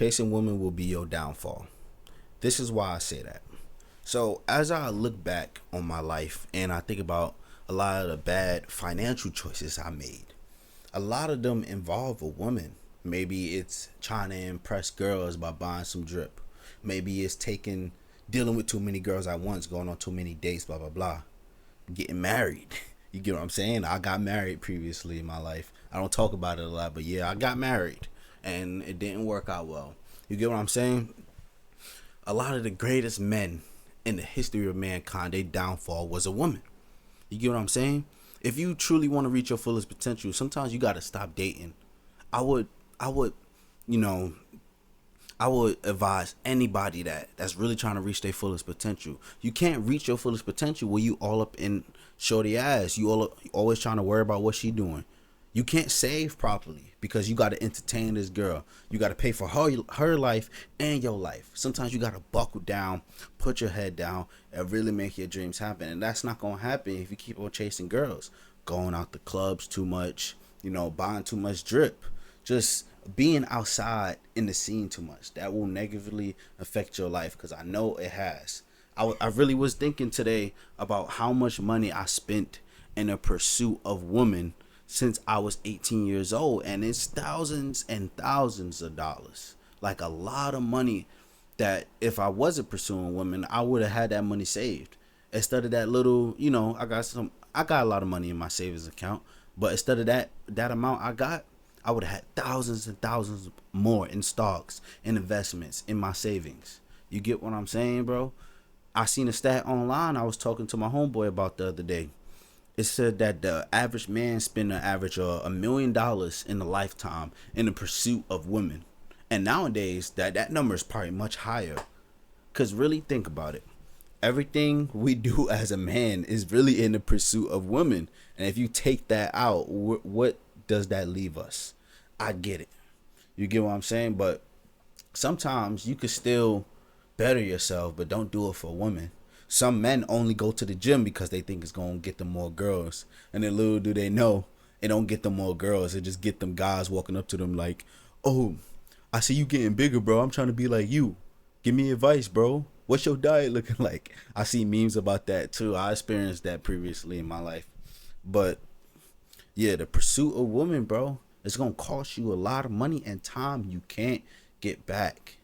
Chasing women will be your downfall. This is why I say that. So, as I look back on my life and I think about a lot of the bad financial choices I made, a lot of them involve a woman. Maybe it's trying to impress girls by buying some drip. Maybe it's dealing with too many girls at once, going on too many dates, blah, blah, blah. Getting married. You get what I'm saying? I got married previously in my life. I don't talk about it a lot, but yeah, I got married and it didn't work out well. You get what I'm saying? A lot of the greatest men in the history of mankind, their downfall was a woman. You get what I'm saying? If you truly want to reach your fullest potential, sometimes you got to stop dating. I would, you know, I would advise anybody that's really trying to reach their fullest potential. You can't reach your fullest potential when you all up in shorty ass. Always trying to worry about what she doing. You can't save properly because you got to entertain this girl. You got to pay for her life and your life. Sometimes you got to buckle down, put your head down, and really make your dreams happen. And that's not going to happen if you keep on chasing girls. Going out the clubs too much, buying too much drip. Just being outside in the scene too much. That will negatively affect your life because I know it has. I really was thinking today about how much money I spent in the pursuit of women since I was 18 years old, and it's thousands and thousands of dollars. Like a lot of money that if I wasn't pursuing women, I would have had that money saved. Instead of that little, I got a lot of money in my savings account, but instead of that amount I would have had thousands and thousands more in stocks and investments in my savings. You get what I'm saying, bro? I seen a stat online I was talking to my homeboy about the other day. It said that the average man spend an average of $1 million in a lifetime in the pursuit of women. And nowadays, that number is probably much higher. Because really think about it. Everything we do as a man is really in the pursuit of women. And if you take that out, what does that leave us? I get it. You get what I'm saying? But sometimes you could still better yourself, but don't do it for women. Some men only go to the gym because they think it's going to get them more girls. And then little do they know, it don't get them more girls. It just get them guys walking up to them like, oh, I see you getting bigger, bro. I'm trying to be like you. Give me advice, bro. What's your diet looking like? I see memes about that too. I experienced that previously in my life. But yeah, the pursuit of women, bro, it's going to cost you a lot of money and time you can't get back.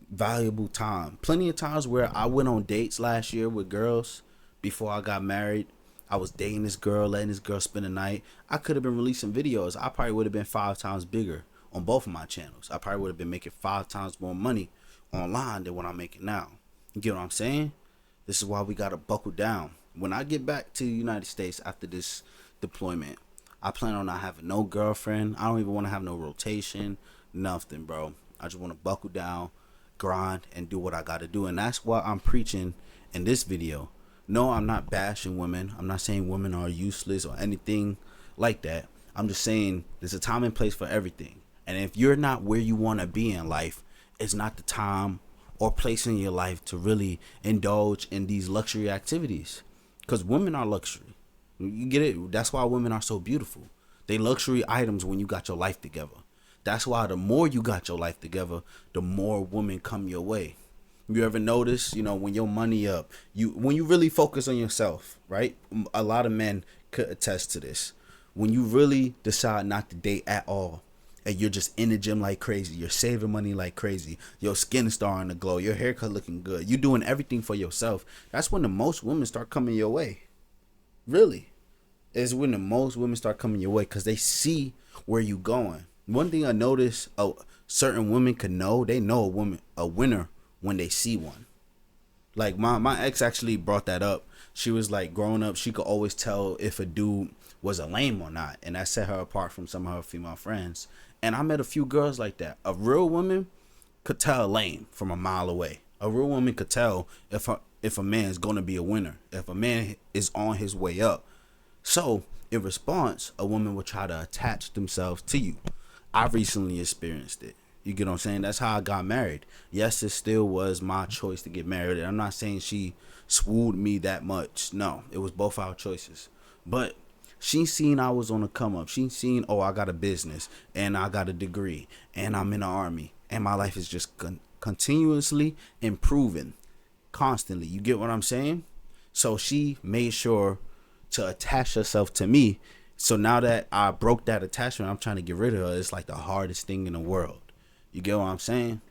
Valuable time. Plenty of times where I went on dates last year with girls before I got married. I was dating this girl, letting this girl spend the night. I could have been releasing videos. I probably would have been 5 times bigger on both of my channels. I probably would have been making 5 times more money online than what I'm making now. You get what I'm saying? This is why we got to buckle down. When I get back to the United States after this deployment, I plan on not having no girlfriend. I don't even want to have no rotation, nothing, bro. I just want to buckle down, grind, and do what I got to do. And that's what I'm preaching in this video. No, I'm not bashing women. I'm not saying women are useless or anything like that. I'm just saying there's a time and place for everything. And if you're not where you want to be in life, it's not the time or place in your life to really indulge in these luxury activities. Because women are luxury. You get it? That's why women are so beautiful. They luxury items when you got your life together. That's why the more you got your life together, the more women come your way. You ever notice, when your money up, when you really focus on yourself, right? A lot of men could attest to this. When you really decide not to date at all, and you're just in the gym like crazy, you're saving money like crazy, your skin is starting to glow, your haircut looking good, you're doing everything for yourself, that's when the most women start coming your way. Really. It's when the most women start coming your way because they see where you going. One thing I noticed, certain women could know, they know a winner when they see one. Like my ex actually brought that up. She was like, growing up, she could always tell if a dude was a lame or not, and that set her apart from some of her female friends. And I met a few girls like that. A real woman could tell a lame from a mile away. A real woman could tell if a man is going to be a winner, if a man is on his way up. So in response, a woman will try to attach themselves to you. I recently experienced it. You get what I'm saying? That's how I got married. Yes, it still was my choice to get married. And I'm not saying she swooned me that much. No, it was both our choices. But she seen I was on a come up. She seen, I got a business and I got a degree and I'm in the army and my life is just continuously improving constantly. You get what I'm saying? So she made sure to attach herself to me. So now that I broke that attachment, I'm trying to get rid of her. It's like the hardest thing in the world. You get what I'm saying?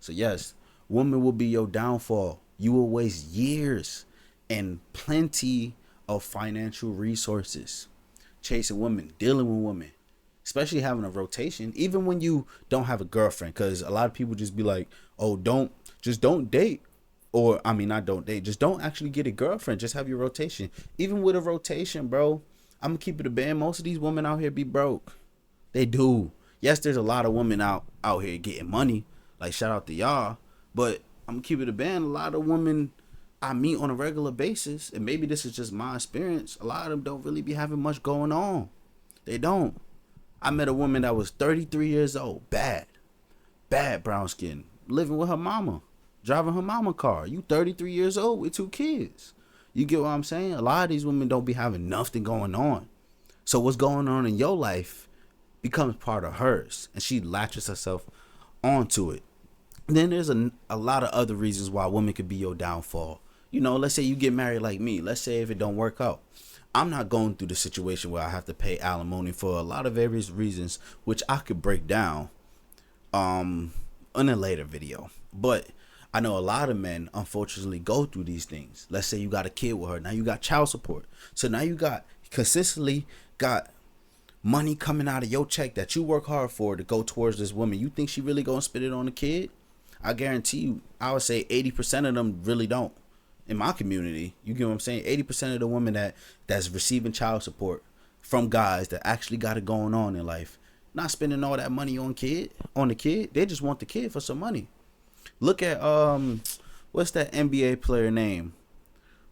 So yes, woman will be your downfall. You will waste years and plenty of financial resources chasing women, dealing with women, especially having a rotation, even when you don't have a girlfriend. Because a lot of people just be like, oh, don't date. Or, I mean, not don't date, just don't actually get a girlfriend. Just have your rotation. Even with a rotation, bro, I'm going to keep it a band. Most of these women out here be broke. They do. Yes, there's a lot of women out here getting money. Like, shout out to y'all. But I'm going to keep it a band. A lot of women I meet on a regular basis, and maybe this is just my experience, a lot of them don't really be having much going on. They don't. I met a woman that was 33 years old. Bad brown skin. Living with her mama. Driving her mama car. You 33 years old with 2 kids. You get what I'm saying? A lot of these women don't be having nothing going on. So what's going on in your life becomes part of hers. And she latches herself onto it. And then there's a lot of other reasons why women could be your downfall. You know, let's say you get married like me. Let's say if it don't work out. I'm not going through the situation where I have to pay alimony for a lot of various reasons, which I could break down in a later video. But I know a lot of men unfortunately go through these things. Let's say you got a kid with her. Now you got child support. So now you got consistently got money coming out of your check that you work hard for to go towards this woman. You think she really gonna spend it on the kid? I guarantee you, I would say 80% of them really don't. In my community, you get what I'm saying? 80% of the women that's receiving child support from guys that actually got it going on in life, not spending all that money on the kid. They just want the kid for some money. Look at what's that NBA player name?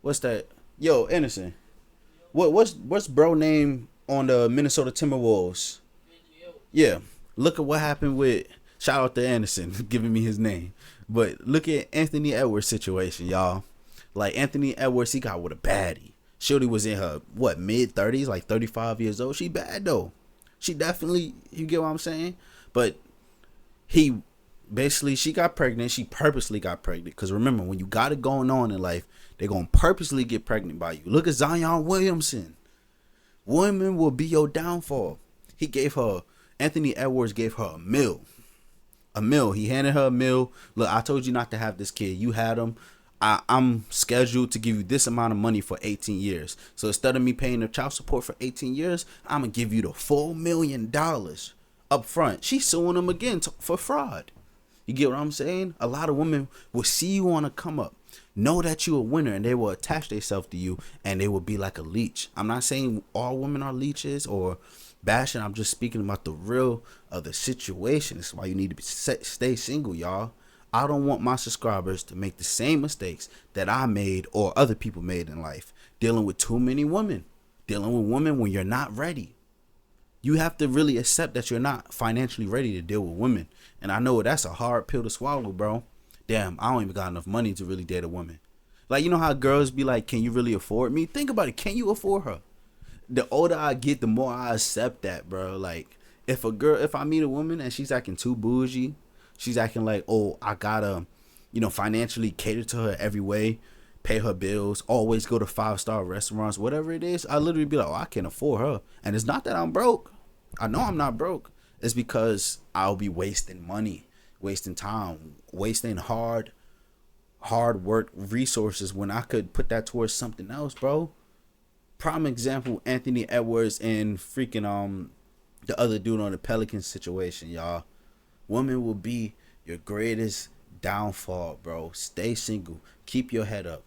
What's that? Yo, Anderson. What's bro name on the Minnesota Timberwolves? Yeah. Look at what happened with, shout out to Anderson giving me his name. But look at Anthony Edwards' situation, y'all. Like Anthony Edwards, he got with a baddie. Shorty was in her mid-30s, like 35 years old. She bad though. She definitely, you get what I'm saying? But she got pregnant. She purposely got pregnant. Because remember, when you got it going on in life, they're going to purposely get pregnant by you. Look at Zion Williamson. Women will be your downfall. Anthony Edwards gave her a meal. He handed her a meal. Look, I told you not to have this kid. You had him. I'm scheduled to give you this amount of money for 18 years. So instead of me paying the child support for 18 years, I'm going to give you the full $1 million up front. She's suing him again for fraud. You get what I'm saying? A lot of women will see you on a come up, know that you're a winner, and they will attach themselves to you, and they will be like a leech. I'm not saying all women are leeches or bashing. I'm just speaking about the real of the situation. That's why you need to stay single, y'all. I don't want my subscribers to make the same mistakes that I made or other people made in life. Dealing with too many women. Dealing with women when you're not ready. You have to really accept that you're not financially ready to deal with women. And I know that's a hard pill to swallow, bro. Damn, I don't even got enough money to really date a woman. Like, you know how girls be like, can you really afford me? Think about it. Can you afford her? The older I get, the more I accept that, bro. Like, if I meet a woman and she's acting too bougie, she's acting like, oh, I gotta, financially cater to her every way, pay her bills, always go to 5-star restaurants, whatever it is, I literally be like, oh, I can't afford her. And it's not that I'm broke. I know I'm not broke. It's because I'll be wasting money, wasting time, wasting hard work resources when I could put that towards something else, bro. Prime example, Anthony Edwards and freaking the other dude on the Pelicans situation, y'all. Women will be your greatest downfall, bro. Stay single. Keep your head up.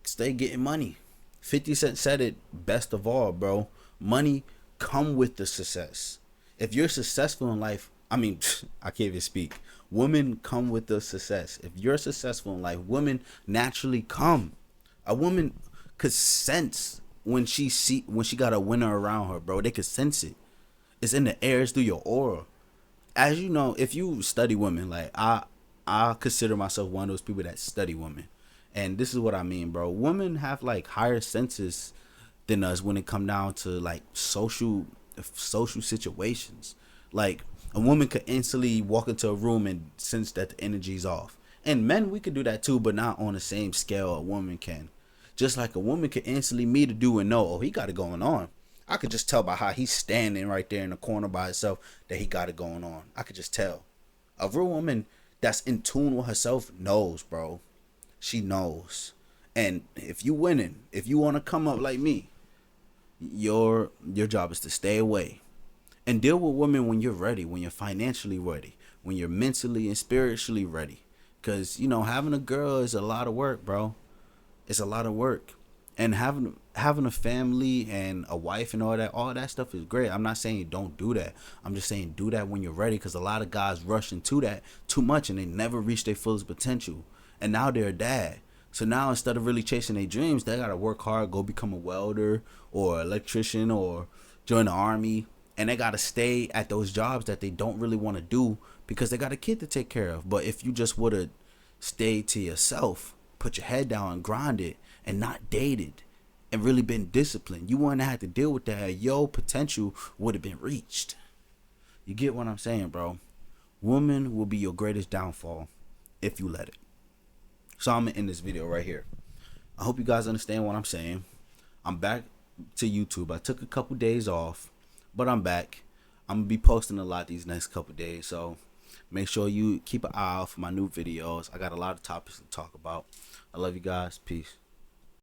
Stay getting money. 50 Cent said it best of all, bro. Money come with the success. If you're successful in life, I mean, I can't even speak. Women come with the success. If you're successful in life, women naturally come. A woman could sense when she got a winner around her, bro. They could sense it. It's in the air. It's through your aura. As you know, if you study women, like I consider myself one of those people that study women. And this is what I mean, bro. Women have like higher senses than us when it come down to like social situations. Like A woman could instantly walk into a room and sense that the energy's off. And men, we could do that too, but not on the same scale a woman can. Just like a woman could instantly meet a dude and know, oh, he got it going on. I could just tell by how he's standing right there in the corner by himself that he got it going on. I could just tell. A real woman that's in tune with herself knows, bro. She knows. And if you winning, if you want to come up like me, your job is to stay away and deal with women when you're ready, when you're financially ready, when you're mentally and spiritually ready. Cause having a girl is a lot of work, bro. It's a lot of work. And having a family and a wife and all that stuff is great. I'm not saying you don't do that. I'm just saying do that when you're ready, because a lot of guys rush into that too much and they never reach their fullest potential. And now they're a dad. So now instead of really chasing their dreams, they gotta work hard, go become a welder or electrician or join the army. And they gotta stay at those jobs that they don't really want to do because they got a kid to take care of. But if you just would've stayed to yourself, put your head down and grinded and not dated and really been disciplined, you wouldn't have to deal with that. Your potential would have been reached. You get what I'm saying, bro? Woman will be your greatest downfall if you let it. So I'm gonna end this video right here. I hope you guys understand what I'm saying. I'm back to YouTube. I took a couple days off, but I'm back. I'm gonna be posting a lot these next couple days, so make sure you keep an eye out for my new videos. I got a lot of topics to talk about. I love you guys. Peace.